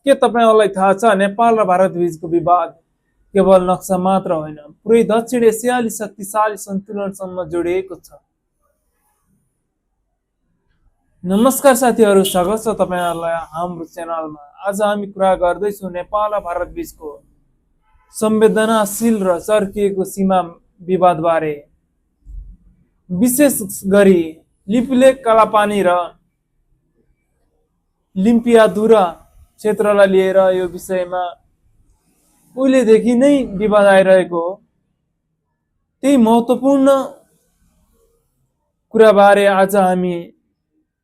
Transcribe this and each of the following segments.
के तपाईहरुलाई थाहा छ नेपाल र भारत बीचको विवाद केवल नक्सा मात्र होइन, पुरै दक्षिण एसियाली शक्तिशाली सन्तुलनसँग जोडिएको छ। नमस्कार साथीहरू, स्वागत छ तपाईहरुलाई हाम्रो च्यानलमा। आज हामी कुरा गर्दैछौँ नेपाल र भारत बीचको संवेदनशील र चर्किएको सीमा विवादबारे। विशेष गरी लिपुलेक, कालापानी र लिम्पियाधुरा क्षेत्रलाई लिएर यो विषयमा उहिलेदेखि नै विवाद आइरहेको हो। त्यही महत्त्वपूर्ण कुराबारे आज हामी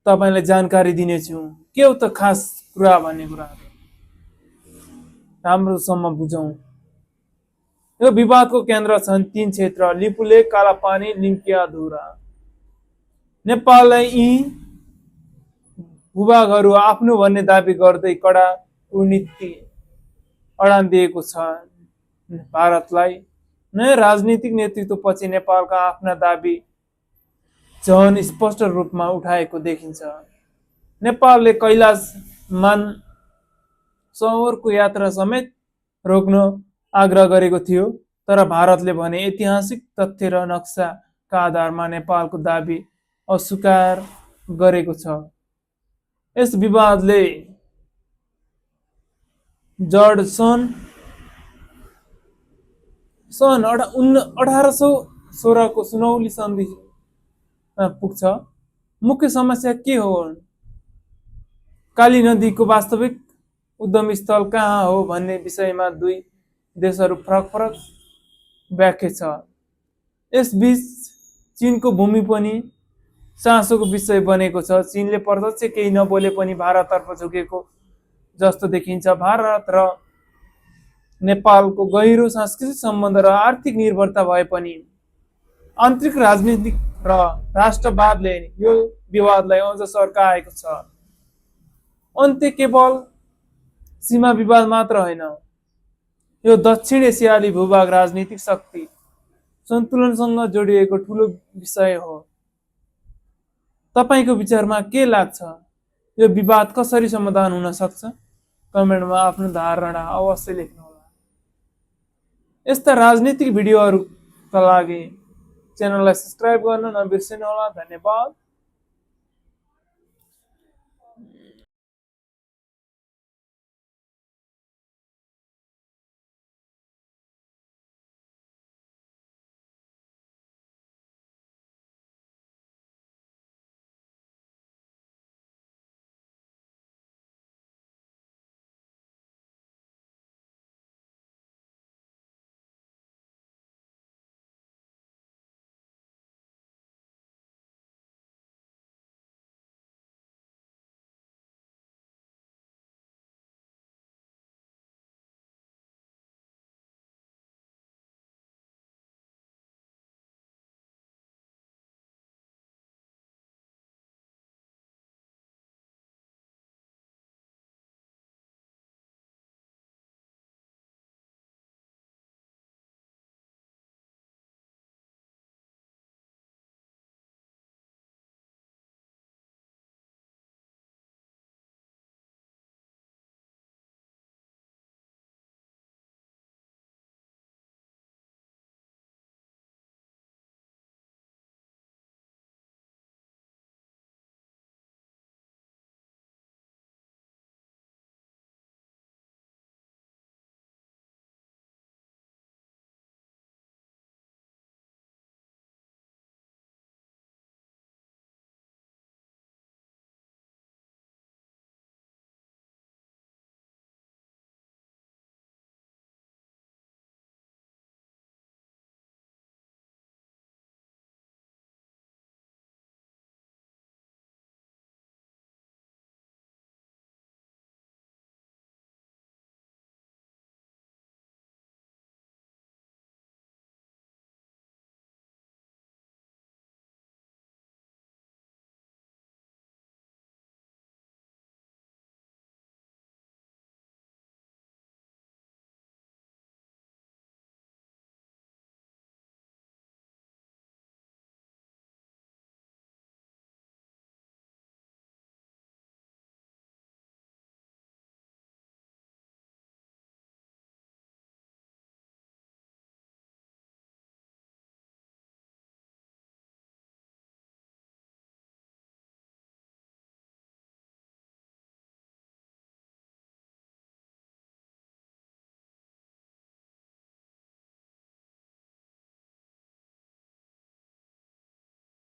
तपाईलाई जानकारी दिनेछौँ। के हो त खास कुरा भन्ने कुराहरू राम्रोसँग बुझौँ। यो विवादको केन्द्र छन् तीन क्षेत्र: लिपुलेक, कालापानी, लिम्पियाधुरा। नेपालले यी भूभागहरू आफ्नो भन्ने दाबी गर्दै कडा कूटनीति अडान दिएको छ। भारतलाई नयाँ राजनीतिक नेतृत्वपछि नेपालका आफ्ना दाबी झन स्पष्ट रूपमा उठाएको देखिन्छ। नेपालले कैलाश मानसरोवरको यात्रा समेत रोक्न आग्रह गरेको थियो, तर भारतले भने ऐतिहासिक तथ्य र नक्साका आधारमा नेपालको दाबी अस्वीकार गरेको छ। यस विवादले जड सन् 1816 को सुनौली सन्धि पुग्छ। मुख्य समस्या के हो? काली नदीको वास्तविक उद्गम स्थल कहाँ हो भन्ने विषयमा दुई देशहरू फरक व्याख्या छ। यसबीच चीनको भूमि पनि चासोको विषय बनेको छ। चीनले प्रत्यक्ष केही नबोले पनि भारततर्फ झुकेको जस्तो देखिन्छ। भारत र नेपालको गहिरो सांस्कृतिक सम्बन्ध र आर्थिक निर्भरता भए पनि आन्तरिक राजनीतिक र राष्ट्रवादले यो विवादलाई अझ सर्काएको छ। अन्त्य केवल सीमा विवाद मात्र होइन, यो दक्षिण एसियाली भूभाग राजनीतिक शक्ति सन्तुलनसँग जोडिएको ठूलो विषय हो। तपाईको विचारमा के लाग्छ? यो विवाद कसरी समाधान हुन सक्छ? कमेन्टमा आफ्नो धारणा अवश्य लेख्नुहोला। यस्ता राजनीतिक भिडियोहरूका लागि च्यानललाई सब्स्क्राइब गर्न नबिर्सनुहोला। धन्यवाद।